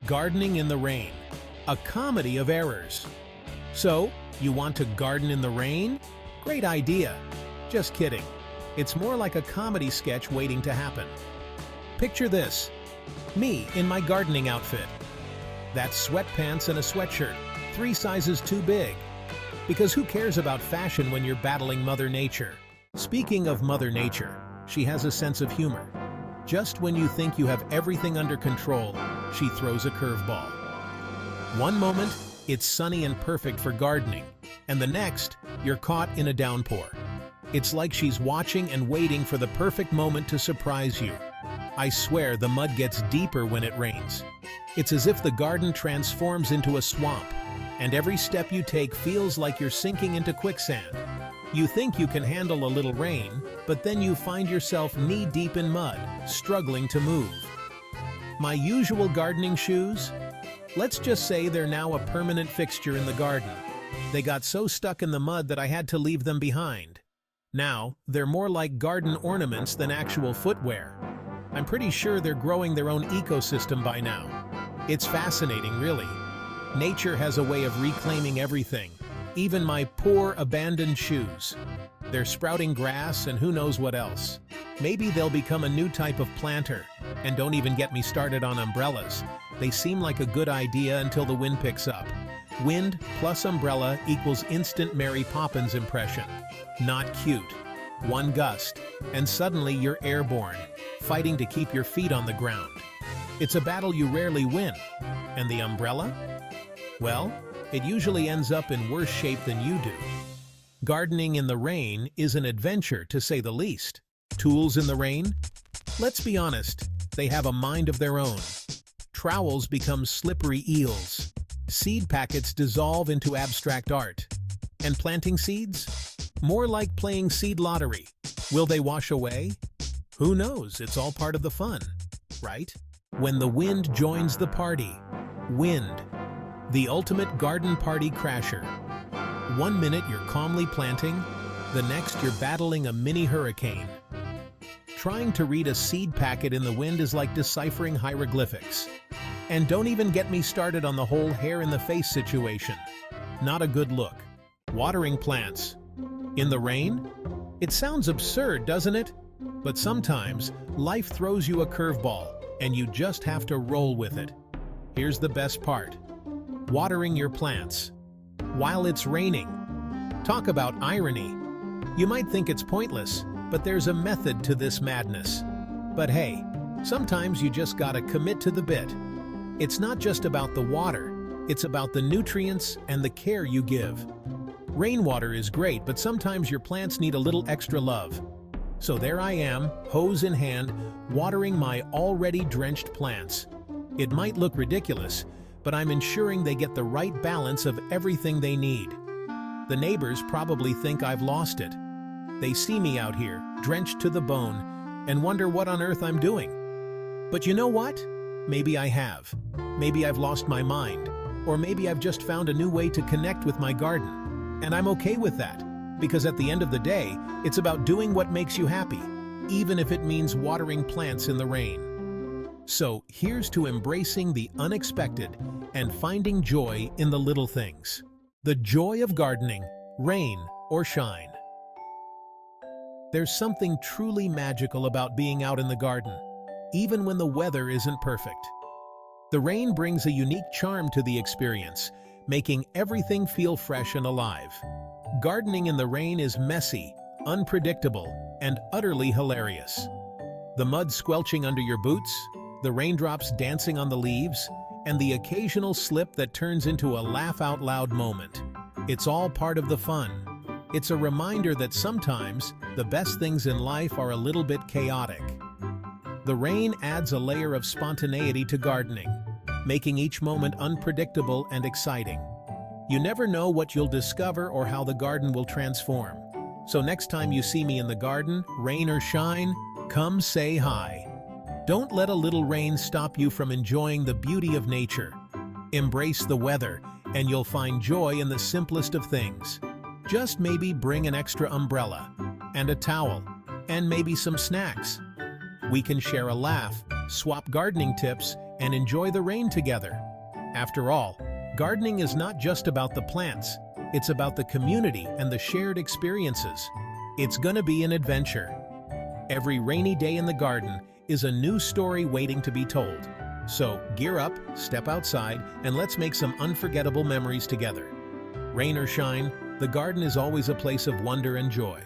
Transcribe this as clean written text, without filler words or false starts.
Gardening in the rain, a comedy of errors. So, you want to garden in the rain? Great idea. Just kidding. It's more like a comedy sketch waiting to happen. Picture this. Me in my gardening outfit. That's sweatpants and a sweatshirt, 3 sizes too big. Because who cares about fashion when you're battling Mother Nature? Speaking of Mother Nature, she has a sense of humor. Just when you think you have everything under control, she throws a curveball. One moment, it's sunny and perfect for gardening, and the next, you're caught in a downpour. It's like she's watching and waiting for the perfect moment to surprise you. I swear the mud gets deeper when it rains. It's as if the garden transforms into a swamp, and every step you take feels like you're sinking into quicksand. You think you can handle a little rain, but then you find yourself knee-deep in mud, struggling to move. My usual gardening shoes? Let's just say they're now a permanent fixture in the garden. They got so stuck in the mud that I had to leave them behind. Now, they're more like garden ornaments than actual footwear. I'm pretty sure they're growing their own ecosystem by now. It's fascinating, really. Nature has a way of reclaiming everything, even my poor abandoned shoes. They're sprouting grass and who knows what else. Maybe they'll become a new type of planter. And don't even get me started on umbrellas. They seem like a good idea until the wind picks up. Wind plus umbrella equals instant Mary Poppins impression. Not cute. One gust, and suddenly you're airborne, fighting to keep your feet on the ground. It's a battle you rarely win. And the umbrella? Well, it usually ends up in worse shape than you do. Gardening in the rain is an adventure, to say the least. Tools in the rain? Let's be honest, they have a mind of their own. Trowels become slippery eels. Seed packets dissolve into abstract art. And planting seeds? More like playing seed lottery. Will they wash away? Who knows? It's all part of the fun, right? When the wind joins the party. Wind. The ultimate garden party crasher. 1 minute you're calmly planting, the next you're battling a mini hurricane. Trying to read a seed packet in the wind is like deciphering hieroglyphics. And don't even get me started on the whole hair-in-the-face situation. Not a good look. Watering plants. In the rain? It sounds absurd, doesn't it? But sometimes, life throws you a curveball, and you just have to roll with it. Here's the best part. Watering your plants. While it's raining. Talk about irony. You might think it's pointless, but there's a method to this madness. But hey, sometimes you just gotta commit to the bit. It's not just about the water, it's about the nutrients and the care you give. Rainwater is great, but sometimes your plants need a little extra love. So there I am, hose in hand, watering my already drenched plants. It might look ridiculous, but I'm ensuring they get the right balance of everything they need. The neighbors probably think I've lost it. They see me out here, drenched to the bone, and wonder what on earth I'm doing. But you know what? Maybe I have. Maybe I've lost my mind. Or maybe I've just found a new way to connect with my garden. And I'm okay with that, because at the end of the day, it's about doing what makes you happy, even if it means watering plants in the rain. So here's to embracing the unexpected and finding joy in the little things. The joy of gardening, rain or shine. There's something truly magical about being out in the garden, even when the weather isn't perfect. The rain brings a unique charm to the experience, making everything feel fresh and alive. Gardening in the rain is messy, unpredictable, and utterly hilarious. The mud squelching under your boots, the raindrops dancing on the leaves, and the occasional slip that turns into a laugh-out-loud moment. It's all part of the fun. It's a reminder that sometimes the best things in life are a little bit chaotic. The rain adds a layer of spontaneity to gardening, making each moment unpredictable and exciting. You never know what you'll discover or how the garden will transform. So next time you see me in the garden, rain or shine, come say hi. Don't let a little rain stop you from enjoying the beauty of nature. Embrace the weather, and you'll find joy in the simplest of things. Just maybe bring an extra umbrella, and a towel, and maybe some snacks. We can share a laugh, swap gardening tips, and enjoy the rain together. After all, gardening is not just about the plants, it's about the community and the shared experiences. It's gonna be an adventure. Every rainy day in the garden is a new story waiting to be told. So gear up, step outside, and let's make some unforgettable memories together. Rain or shine, the garden is always a place of wonder and joy.